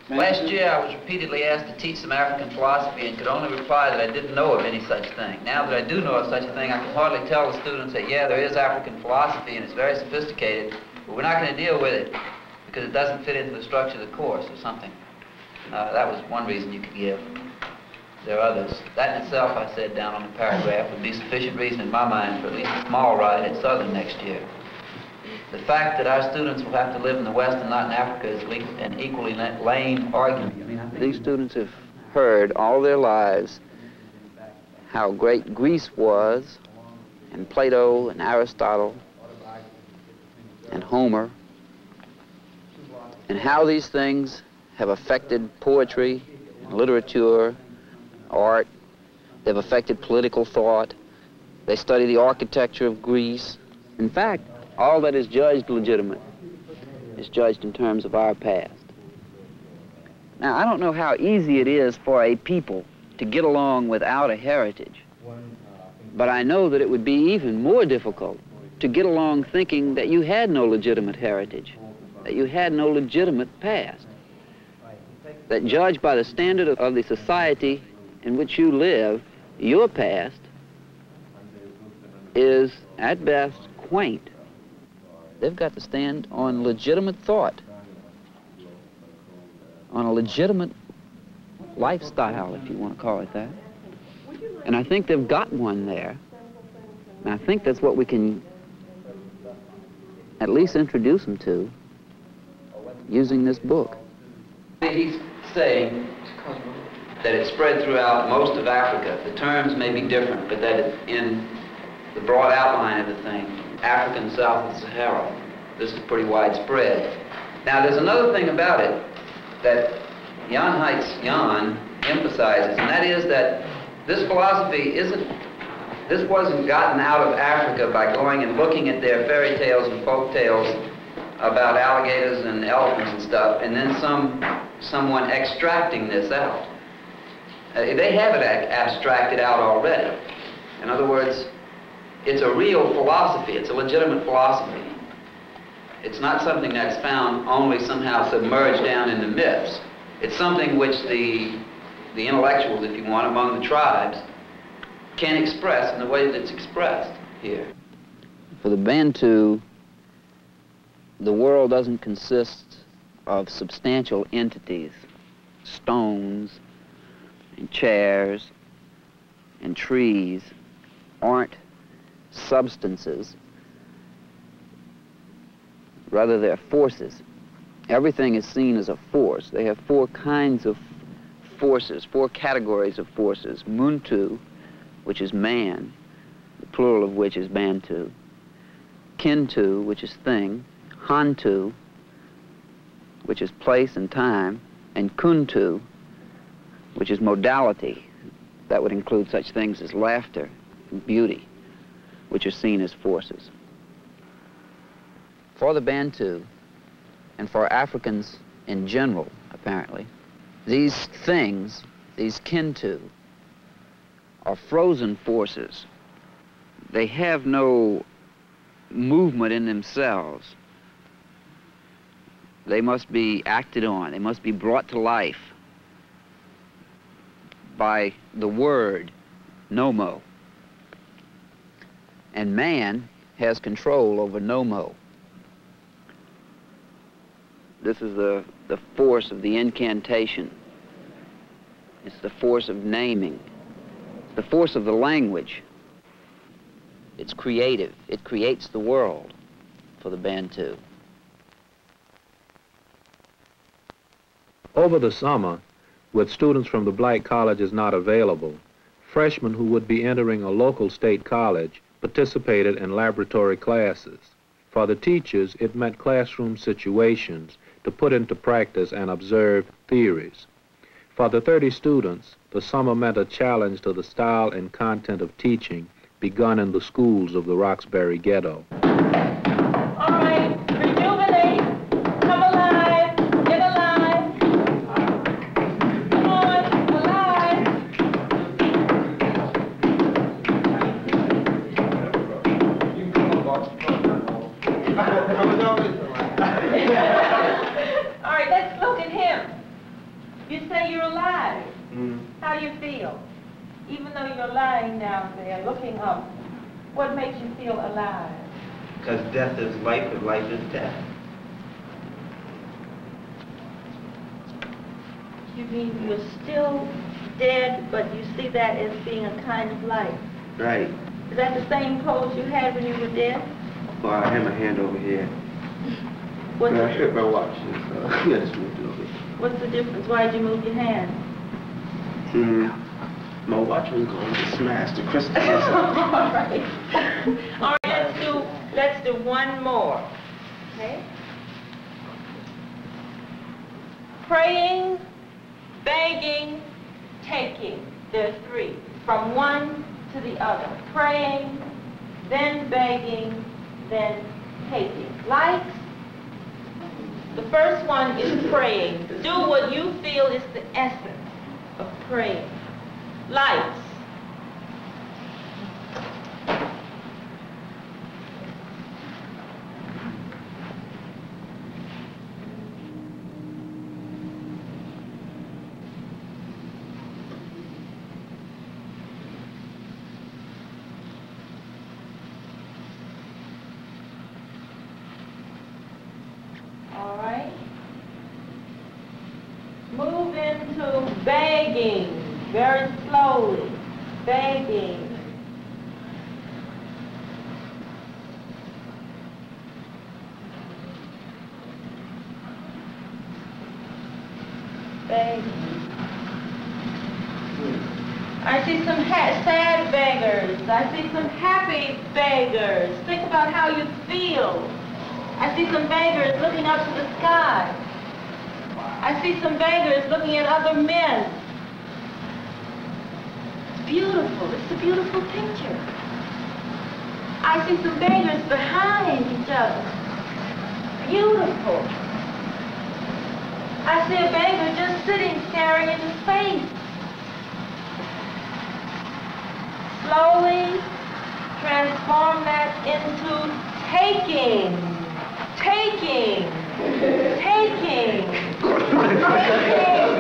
Last year, I was repeatedly asked to teach some African philosophy and could only reply that I didn't know of any such thing. Now that I do know of such a thing, I can hardly tell the students that, yeah, there is African philosophy and it's very sophisticated, but we're not going to deal with it because it doesn't fit into the structure of the course or something. That was one reason you could give. There are others. That in itself, I said down on the paragraph, would be sufficient reason in my mind for at least a small ride at Southern next year. The fact that our students will have to live in the West and not in Africa is an equally lame argument. These students have heard all their lives how great Greece was, and Plato and Aristotle and Homer, and how these things have affected poetry, literature, art. They've affected political thought. They study the architecture of Greece. In fact, all that is judged legitimate is judged in terms of our past. Now, I don't know how easy it is for a people to get along without a heritage, but I know that it would be even more difficult to get along thinking that you had no legitimate heritage, that you had no legitimate past, that judged by the standard of the society in which you live, your past is, at best, quaint. They've got to stand on legitimate thought, on a legitimate lifestyle, if you want to call it that. And I think they've got one there. And I think that's what we can at least introduce them to using this book. He's saying that it's spread throughout most of Africa. The terms may be different, but that it's in the broad outline of the thing, African south of Sahara. This is pretty widespread. Now, there's another thing about it that Jan Heitz Jan emphasizes, and that is that this philosophy wasn't gotten out of Africa by going and looking at their fairy tales and folk tales about alligators and elephants and stuff, and then someone extracting this out. They have it abstracted out already. In other words, it's a real philosophy. It's a legitimate philosophy. It's not something that's found only somehow submerged down in the myths. It's something which the intellectuals, if you want, among the tribes can express in the way that it's expressed here. For the Bantu, the world doesn't consist of substantial entities, stones and chairs and trees aren't substances. Rather, they're forces. Everything is seen as a force. They have four kinds of forces, four categories of forces. Muntu, which is man, the plural of which is Bantu. Kintu, which is thing. Hantu, which is place and time. And Kuntu, which is modality. That would include such things as laughter and beauty, which are seen as forces. For the Bantu, and for Africans in general, apparently, these things, these Kintu, are frozen forces. They have no movement in themselves. They must be acted on. They must be brought to life by the word, nomo. And man has control over nomo. This is the force of the incantation. It's the force of naming. It's the force of the language. It's creative. It creates the world for the Bantu. Over the summer, with students from the black colleges not available, freshmen who would be entering a local state college participated in laboratory classes. For the teachers, it meant classroom situations to put into practice and observe theories. For the 30 students, the summer meant a challenge to the style and content of teaching begun in the schools of the Roxbury ghetto. All right, rejuvenate, come alive, get alive. Come on, alive. All right, let's look at him. You say you're alive. How do you feel? Even though you're lying down there looking up, what makes you feel alive? Because death is life and life is death. You mean you're still dead, but you see that as being a kind of life? Right. Is that the same pose you had when you were dead? Well, I have my hand over here. What's, I hit my watch, so I just moved it over. what's the difference? Why did you move your hand? My watch was going to smash the crystal. All right. All right, let's do one more. Okay? Praying, begging, taking. There are three. From one to the other. Praying, then begging, then taking. Likes? The first one is praying. Do what you feel is the essence of praying. Lights. All right. Move into begging. Very slowly, begging. Begging. I see some sad beggars. I see some happy beggars. Think about how you feel. I see some beggars looking up to the sky. I see some beggars looking at other men. Beautiful. It's a beautiful picture. I see some beggars behind each other. Beautiful. I see a beggar just sitting, staring into space. Slowly transform that into taking. Taking. Taking. Taking.